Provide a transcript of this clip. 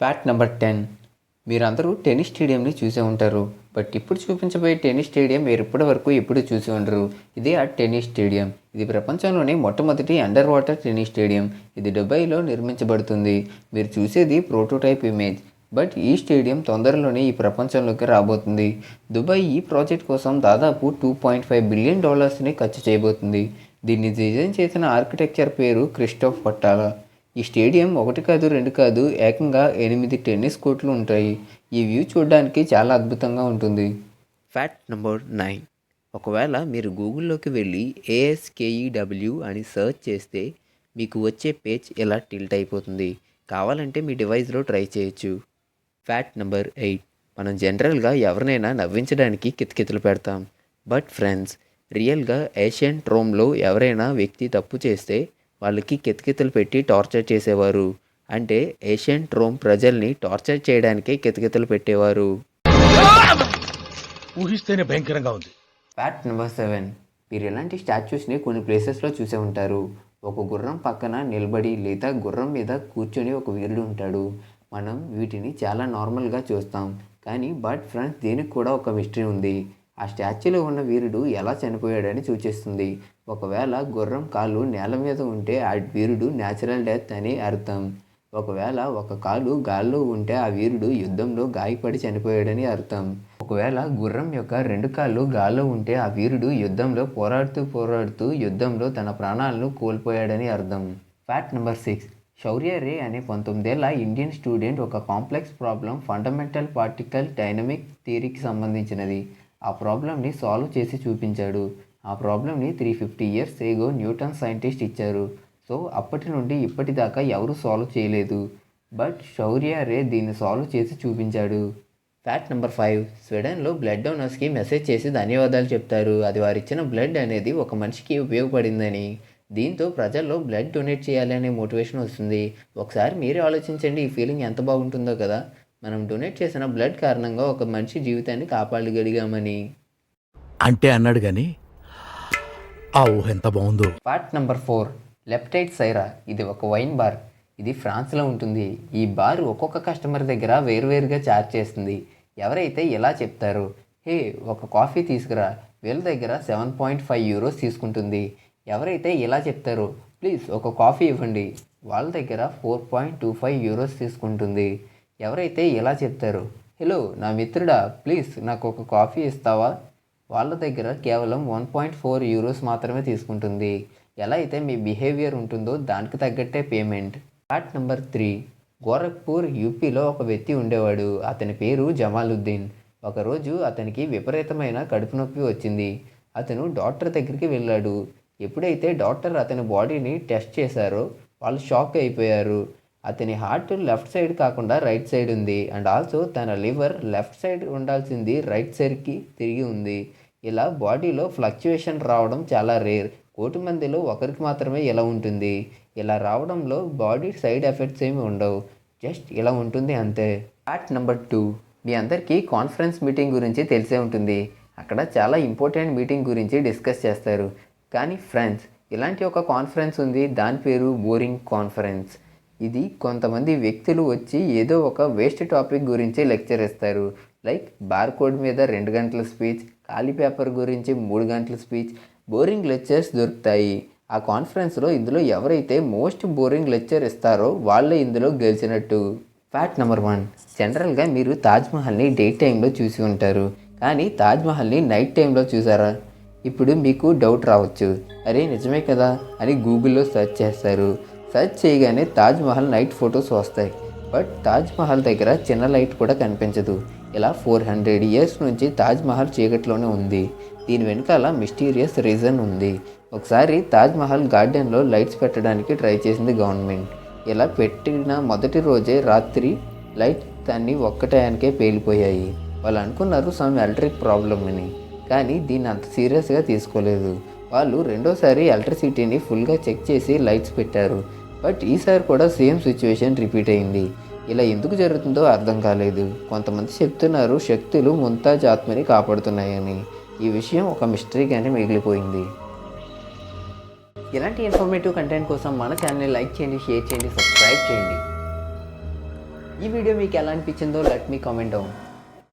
Fact number 10. మీరందరూ tennis స్టేడియంని చూసే ఉంటారు. బట్ ఇప్పుడు చూపించబోయే టెన్నిస్ స్టేడియం మీరు ఇప్పటి వరకు ఎప్పుడు చూసి ఉండరు. ఇదే ఆ టెన్నిస్ స్టేడియం. ఇది ప్రపంచంలోని మొట్టమొదటి అండర్ వాటర్ టెన్నిస్ స్టేడియం. ఇది దుబాయ్లో నిర్మించబడుతుంది. మీరు చూసేది ప్రోటోటైప్ ఇమేజ్. బట్ ఈ స్టేడియం తొందరలోనే ఈ ప్రపంచంలోకి రాబోతుంది. దుబాయ్ ఈ ప్రాజెక్ట్ కోసం దాదాపు $2.5 బిలియన్ ఖర్చు చేయబోతుంది. దీన్ని డిజైన్ చేసిన ఆర్కిటెక్చర్ పేరు క్రిస్టోఫ్ పట్టాలా. ఈ స్టేడియం 1 కాదు 2 కాదు ఏకంగా 8 టెన్నిస్ కోర్టులు ఉంటాయి. ఈ వ్యూ చూడడానికి చాలా అద్భుతంగా ఉంటుంది. Fact number 9. ఒకవేళ మీరు గూగుల్లోకి వెళ్ళి ASKEW అని సెర్చ్ చేస్తే మీకు వచ్చే పేజ్ ఇలా టిల్ట్ అయిపోతుంది. కావాలంటే మీ డివైస్లో ట్రై చేయొచ్చు. Fact number 8. మనం జనరల్గా ఎవరినైనా నవ్వించడానికి కితకితలు పెడతాం. బట్ ఫ్రెండ్స్, రియల్గా ఏషియన్ రోమ్లో ఎవరైనా వ్యక్తి తప్పు చేస్తే వాళ్ళకి కితకితలు పెట్టి టార్చర్ చేసేవారు. అంటే ఏషియన్ రోమ్ ప్రజల్ని టార్చర్ చేయడానికే కితకితలు పెట్టేవారు. ఊహిస్తేనే భయంకరంగా ఉంది. Fact number 7. మీరు ఇలాంటి స్టాచ్యూస్ని కొన్ని ప్లేసెస్లో చూసే ఉంటారు. ఒక గుర్రం పక్కన నిలబడి లేదా గుర్రం మీద కూర్చొని ఒక వీరుడు ఉంటాడు. మనం వీటిని చాలా నార్మల్గా చూస్తాం. కానీ బట్ ఫ్రెండ్స్, దీనికి కూడా ఒక మిస్టరీ ఉంది. ఆ స్టాచ్యూలో ఉన్న వీరుడు ఎలా చనిపోయాడని సూచిస్తుంది. ఒకవేళ గుర్రం కాలు నేల మీద ఉంటే ఆ వీరుడు న్యాచురల్ డెత్ అని అర్థం. ఒకవేళ ఒక కాలు గాల్లో ఉంటే ఆ వీరుడు యుద్ధంలో గాయపడి చనిపోయాడని అర్థం. ఒకవేళ గుర్రం యొక్క 2 కాళ్ళు గాల్లో ఉంటే ఆ వీరుడు యుద్ధంలో పోరాడుతూ యుద్ధంలో తన ప్రాణాలను కోల్పోయాడని అర్థం. Fact number 6. శౌర్య రే అనే 19 ఏళ్ల ఇండియన్ స్టూడెంట్ ఒక complex problem fundamental particle dynamic థియరీకి సంబంధించినది. ఆ ప్రాబ్లంని సాల్వ్ చేసి చూపించాడు. ఆ ప్రాబ్లంని 350 years ఏగో న్యూటన్ సైంటిస్ట్ ఇచ్చారు. సో అప్పటి నుండి ఇప్పటిదాకా ఎవరు సాల్వ్ చేయలేదు. బట్ శౌర్య రే దీన్ని సాల్వ్ చేసి చూపించాడు. Fact number 5. స్వీడన్లో బ్లడ్ డోనర్స్కి మెసేజ్ చేసి ధన్యవాదాలు చెప్తారు. అది వారిచ్చిన బ్లడ్ అనేది ఒక మనిషికి ఉపయోగపడిందని. దీంతో ప్రజల్లో బ్లడ్ డొనేట్ చేయాలి అనే మోటివేషన్ వస్తుంది. ఒకసారి మీరే ఆలోచించండి, ఈ ఫీలింగ్ ఎంత బాగుంటుందో కదా. మనం డొనేట్ చేసిన బ్లడ్ కారణంగా ఒక మనిషి జీవితాన్ని కాపాడగలిగామని. అంటే అన్నాడు కానీ ఆ ఊహ ఎంత బాగుందో. Fact number 4. లెప్టైట్ సైరా. ఇది ఒక వైన్ బార్. ఇది ఫ్రాన్స్లో ఉంటుంది. ఈ బార్ ఒక్కొక్క కస్టమర్ దగ్గర వేరువేరుగా ఛార్జ్ చేస్తుంది. ఎవరైతే ఇలా చెప్తారో, హే ఒక కాఫీ తీసుకురా, వీళ్ళ దగ్గర €7.5 తీసుకుంటుంది. ఎవరైతే ఇలా చెప్తారో, ప్లీజ్ ఒక కాఫీ ఇవ్వండి, వాళ్ళ దగ్గర €4.25 తీసుకుంటుంది. ఎవరైతే ఇలా చెప్తారో, హలో నా మిత్రుడా, ప్లీజ్ నాకు ఒక కాఫీ ఇస్తావా, వాళ్ళ దగ్గర కేవలం €1.4 మాత్రమే తీసుకుంటుంది. ఎలా అయితే మీ బిహేవియర్ ఉంటుందో దానికి తగ్గట్టే పేమెంట్. Fact number 3. గోరఖ్పూర్ యూపీలో ఒక వ్యక్తి ఉండేవాడు. అతని పేరు జమాలుద్దీన్. ఒకరోజు అతనికి విపరీతమైన కడుపు నొప్పి వచ్చింది. అతను డాక్టర్ దగ్గరికి వెళ్ళాడు. ఎప్పుడైతే డాక్టర్ అతని బాడీని టెస్ట్ చేశారో వాళ్ళు షాక్ అయిపోయారు. అతని హార్ట్ లెఫ్ట్ సైడ్ కాకుండా రైట్ సైడ్ ఉంది. అండ్ ఆల్సో తన లివర్ లెఫ్ట్ సైడ్ ఉండాల్సింది రైట్ సైడ్కి తిరిగి ఉంది. ఇలా బాడీలో ఫ్లక్చుయేషన్ రావడం చాలా రేర్. 1,000,000 మందిలో ఒకరికి మాత్రమే ఇలా ఉంటుంది. ఇలా రావడంలో బాడీ సైడ్ ఎఫెక్ట్స్ ఏమి ఉండవు. జస్ట్ ఇలా ఉంటుంది అంతే. Fact number 2. మీ అందరికీ కాన్ఫరెన్స్ మీటింగ్ గురించి తెలిసే ఉంటుంది. అక్కడ చాలా ఇంపార్టెంట్ మీటింగ్ గురించి డిస్కస్ చేస్తారు. కానీ ఫ్రెండ్స్, ఇలాంటి ఒక కాన్ఫరెన్స్ ఉంది. దాని పేరు బోరింగ్ కాన్ఫరెన్స్. ఇది కొంతమంది వ్యక్తులు వచ్చి ఏదో ఒక వేస్ట్ టాపిక్ గురించి లెక్చర్ ఇస్తారు. లైక్ బార్ కోడ్ మీద 2 గంటల స్పీచ్, ఖాళీ పేపర్ గురించి 3 గంటల స్పీచ్. బోరింగ్ లెక్చర్స్ దొరుకుతాయి ఆ కాన్ఫరెన్స్లో. ఇందులో ఎవరైతే మోస్ట్ బోరింగ్ లెక్చర్ ఇస్తారో వాళ్ళే ఇందులో గెలిచినట్టు. Fact number 1. జనరల్గా మీరు తాజ్మహల్ని డే టైంలో చూసి ఉంటారు. కానీ తాజ్మహల్ని నైట్ టైంలో చూసారా? ఇప్పుడు మీకు డౌట్ రావచ్చు, అరే నిజమే కదా అని గూగుల్లో సెర్చ్ చేస్తారు. సెర్చ్ చేయగానే తాజ్మహల్ నైట్ ఫొటోస్ వస్తాయి. బట్ తాజ్మహల్ దగ్గర చిన్న లైట్ కూడా కనిపించదు. ఇలా 400 years నుంచి తాజ్మహల్ చీకట్లోనే ఉంది. దీని వెనకాల మిస్టీరియస్ రీజన్ ఉంది. ఒకసారి తాజ్మహల్ గార్డెన్లో లైట్స్ పెట్టడానికి ట్రై చేసింది గవర్నమెంట్. ఇలా పెట్టిన మొదటి రోజే రాత్రి లైట్స్ అన్నీ ఒక్క టయానికే పేలిపోయాయి. వాళ్ళు అనుకున్నారు సమ్ ఎలక్ట్రిక్ ప్రాబ్లమ్ అని. కానీ దీన్ని అంత సీరియస్గా తీసుకోలేదు. వాళ్ళు రెండోసారి ఎలక్ట్రిసిటీని ఫుల్గా చెక్ చేసి లైట్స్ పెట్టారు. బట్ ఈసారి కూడా సేమ్ సిచ్యువేషన్ రిపీట్ అయింది. ఇలా ఎందుకు జరుగుతుందో అర్థం కాలేదు. కొంతమంది చెప్తున్నారు శక్తులు ముంతాజ్ ఆత్మని కాపాడుతున్నాయని. ఈ విషయం ఒక మిస్టరీగానే మిగిలిపోయింది. ఇలాంటి ఇన్ఫర్మేటివ్ కంటెంట్ కోసం మన ఛానల్ని లైక్ చేయండి, షేర్ చేయండి, సబ్స్క్రైబ్ చేయండి. ఈ వీడియో మీకు ఎలా అనిపించిందో లెట్ మీ కామెంట్ డౌన్.